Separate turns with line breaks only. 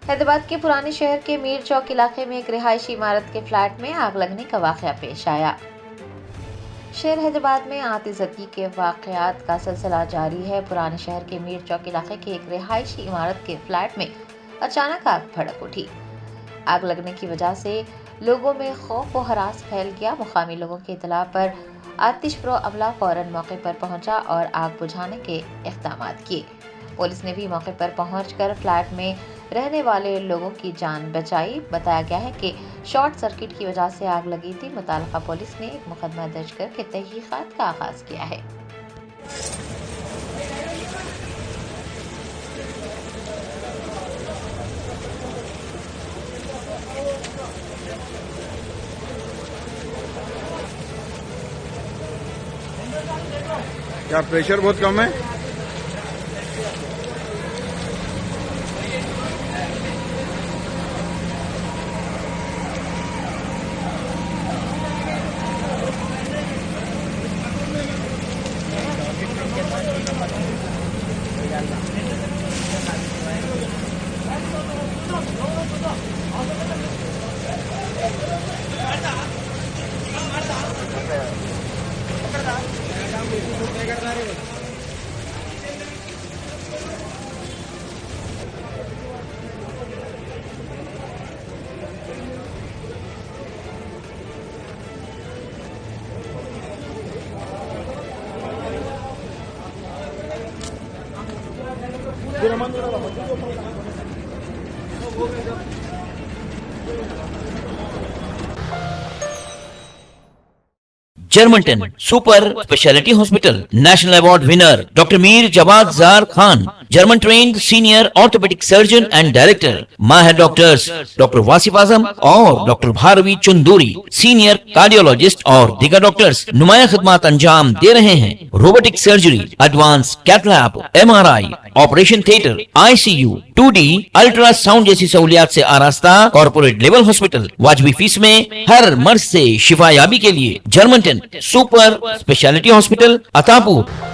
हैदराबाद के पुराने शहर के मीर चौक इलाके में एक रिहायशी इमारत के फ्लैट में आग लगने का वाकया पेश आया। शहर हैदराबाद में आतिशबाजी के वाकयात का सिलसिला जारी है। पुराने शहर के मीर चौक इलाके की एक रिहायशी इमारत के फ्लैट में अचानक आग भड़क उठी। आग लगने की वजह से लोगों में खौफ व हरास फैल गया। मुकामी लोगों की इतला पर आतिशप्रो अमला फौरन मौके पर पहुंचा और आग बुझाने के इक़दाम किए। पुलिस ने भी मौके पर पहुंचकर फ्लैट में रहने वाले लोगों की जान बचाई। बताया गया है कि शॉर्ट सर्किट की वजह से आग लगी थी। मुताल्लिका पुलिस ने एक मुकदमा दर्ज करके तहकीकात का आगाज किया है।
क्या प्रेशर बहुत कम है?
Germanten super speciality hospital national award winner doctor Mir Jawad Zar Khan, German trained senior orthopaedic surgeon and director, माहिर डॉक्टर्स डॉक्टर वासिफ आजम और doctor Bharavi Chunduri, senior cardiologist और दीगर डॉक्टर्स नुमाया खिदमत अंजाम दे रहे हैं। Robotic surgery, advance cath lab, MRI, operation theatre, ICU, 2D, ultrasound जैसी सहूलियात से आरास्ता कॉर्पोरेट लेवल हॉस्पिटल। वाजबी फीस में हर मर्ज से शिफायाबी के लिए Germanton super speciality hospital, Attapur.